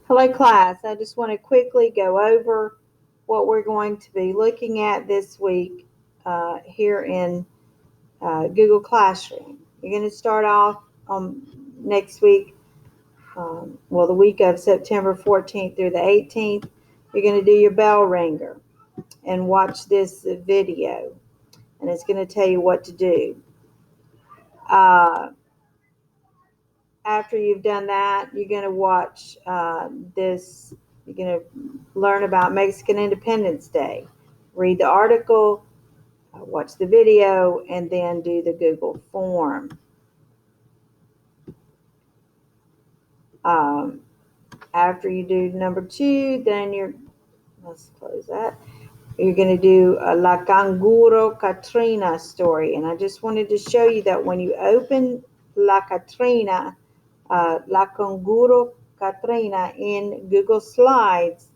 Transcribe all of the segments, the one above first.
Hello class, I just want to quickly go over what we're going to be looking at this week here in Google Classroom. You're going to start off next week, the week of September 14th through the 18th. You're going to do your bell ringer and watch this video, and it's going to tell you what to do. After you've done that, you're going to watch this. You're going to learn about Mexican Independence Day. Read the article, watch the video, and then do the Google form. After you do number 2, then let's close that. You're going to do a La Canguro Katrina story. And I just wanted to show you that when you open La Katrina, La Canguro Katrina in Google Slides,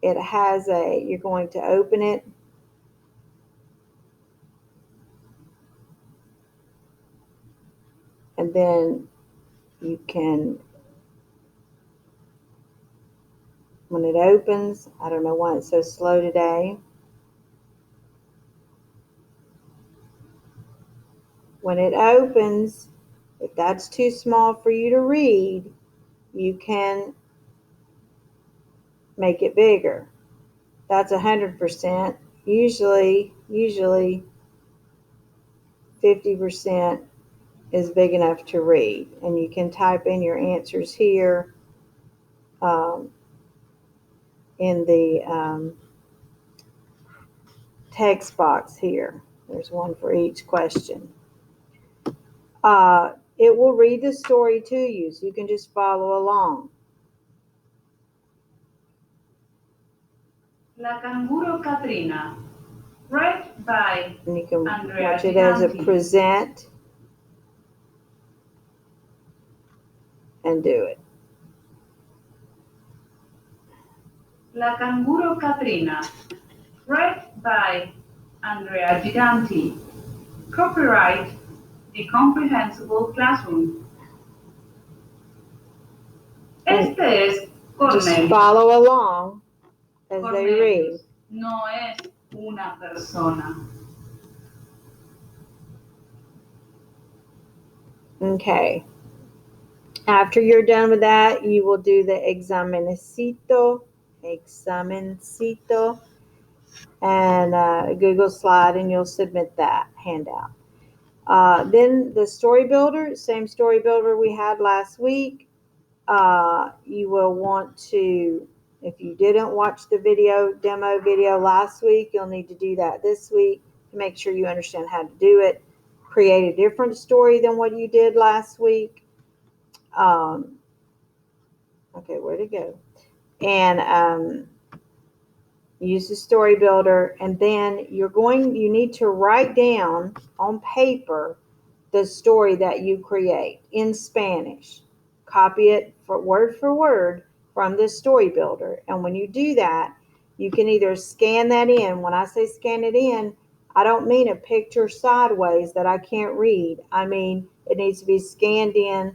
it has you're going to open it. And then you can, when it opens, I don't know why it's so slow today. When it opens, if that's too small for you to read, you can make it bigger. That's 100%. Usually 50% is big enough to read. And you can type in your answers here in the text box here. There's one for each question. It will read the story to you, so you can just follow along. La Canguro Katrina, read by And you can Andrea watch it as a Giganti. present and do it. La Canguro Katrina, read by Andrea Giganti. Copyright The Comprehensible Classroom. Este es Just Cornelius. follow along as they read. Cornelius no es una persona. Okay. After you're done with that, you will do the examencito, and Google slide, and you'll submit that handout. Then the story builder, same story builder we had last week. You will want to, if you didn't watch the demo video last week, you'll need to do that this week to make sure you understand how to do it. Create a different story than what you did last week. Okay, where'd it go? And use the story builder, and then you need to write down on paper the story that you create in Spanish. Copy it for word from the story builder. And when you do that, you can either scan that in. When I say scan it in, I don't mean a picture sideways that I can't read. I mean, it needs to be scanned in,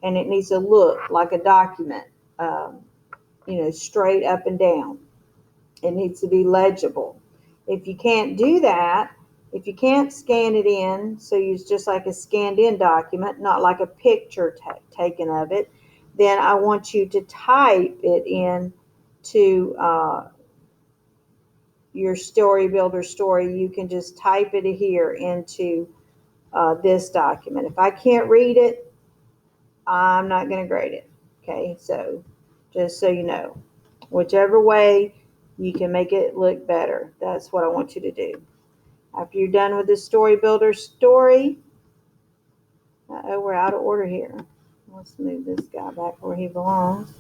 and it needs to look like a document, straight up and down. It needs to be legible. If you can't do that, if you can't scan it in, so use just like a scanned in document, not like a picture taken of it, then I want you to type it in to your story builder story. You can just type it here into this document. If I can't read it, I'm not going to grade it. Okay, so just so you know, whichever way you can make it look better, that's what I want you to do. After you're done with the story builder story, we're out of order here. Let's move this guy back where he belongs.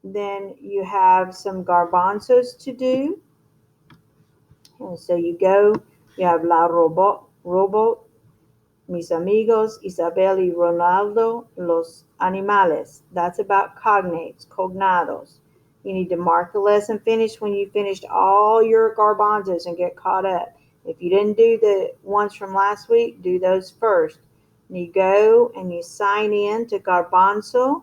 Then you have some garbanzos to do. And so you have La Robot, Mis amigos, Isabel y Ronaldo, los animales. That's about cognados. You need to mark the lesson finished when you finished all your garbanzos and get caught up. If you didn't do the ones from last week, do those first. You go and you sign in to Garbanzo.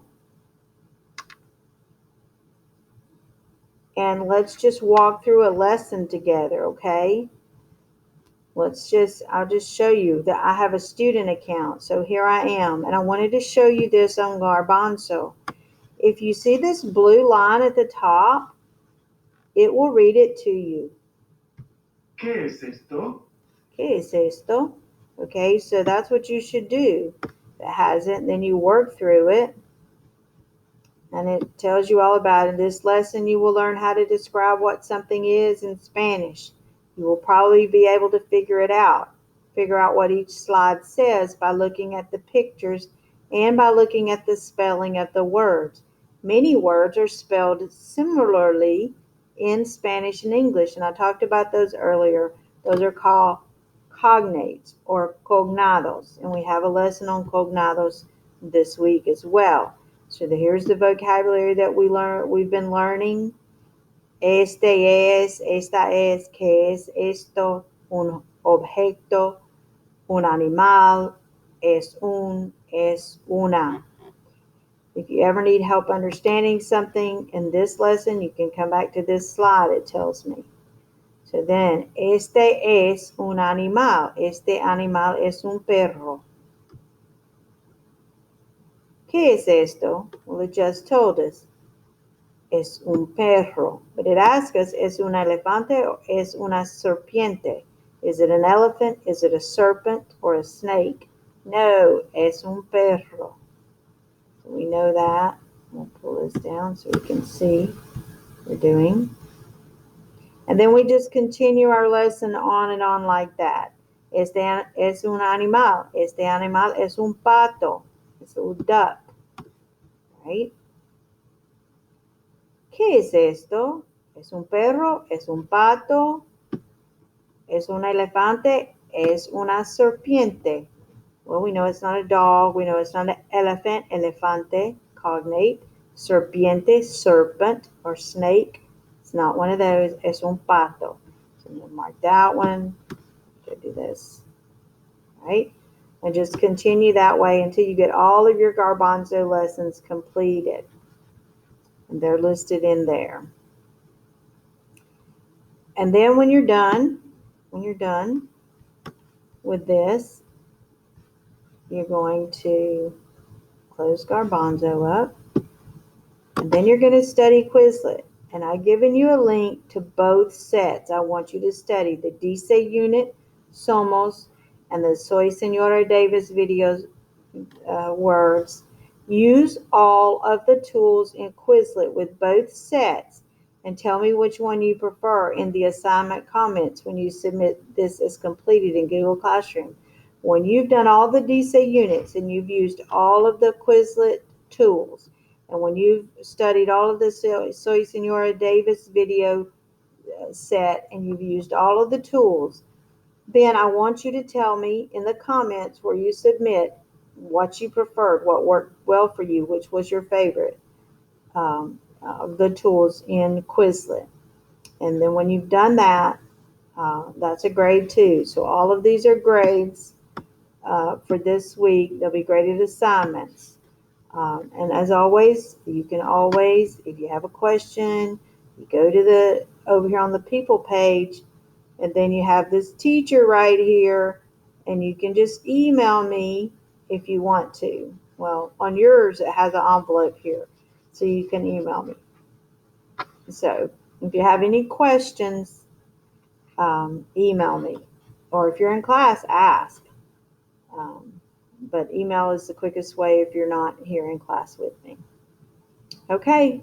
And let's just walk through a lesson together, okay? I'll just show you that I have a student account. So here I am, and I wanted to show you this on Garbanzo. If you see this blue line at the top, it will read it to you. ¿Qué es esto? ¿Qué es esto? Okay, so that's what you should do. If it hasn't, then you work through it. And it tells you all about it. In this lesson, you will learn how to describe what something is in Spanish. You will probably be able to figure out what each slide says by looking at the pictures and by looking at the spelling of the words. Many words are spelled similarly in Spanish and English, and I talked about those earlier. Those are called cognates or cognados, and we have a lesson on cognados this week as well. So here's the vocabulary that we've been learning. Este es, esta es, que es esto, un objeto, un animal, es un, es una. If you ever need help understanding something in this lesson, you can come back to this slide, it tells me. So then, este es un animal. Este animal es un perro. ¿Qué es esto? Well, it just told us. Es un perro. But it asks us, ¿es un elefante or es una serpiente? Is it an elephant? Is it a serpent or a snake? No, es un perro. So we know that. We'll pull this down so we can see what we're doing. And then we just continue our lesson on and on like that. Este es un animal. Este animal es un pato. It's a duck. Right? ¿Qué es esto? ¿Es un perro? ¿Es un pato? ¿Es un elefante? ¿Es una serpiente? Well, we know it's not a dog. We know it's not an elephant, elefante, cognate. Serpiente, serpent, or snake. It's not one of those. Es un pato. So we'll mark that one. Go do this. Right? And just continue that way until you get all of your Garbanzo lessons completed. And they're listed in there. And then when you're done with this, you're going to close Garbanzo up. And then you're going to study Quizlet. And I've given you a link to both sets. I want you to study the Dice unit, Somos, and the Soy Senora Davis videos words. Use all of the tools in Quizlet with both sets and tell me which one you prefer in the assignment comments when you submit this as completed in Google Classroom. When you've done all the Dice units and you've used all of the Quizlet tools, and when you've studied all of the Soy Senora Davis video set and you've used all of the tools, then I want you to tell me in the comments where you submit what you preferred, what worked well for you, which was your favorite of the tools in Quizlet. And then when you've done that, that's a grade 2. So all of these are grades for this week. They'll be graded assignments. And as always, you can always, if you have a question, you go to over here on the people page, and then you have this teacher right here, and you can just email me if you want to. Well, on yours, it has an envelope here, so you can email me. So if you have any questions, email me. Or if you're in class, ask. But email is the quickest way if you're not here in class with me. Okay.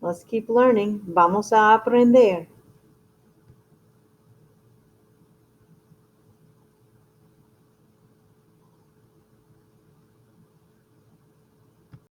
Let's keep learning. Vamos a aprender.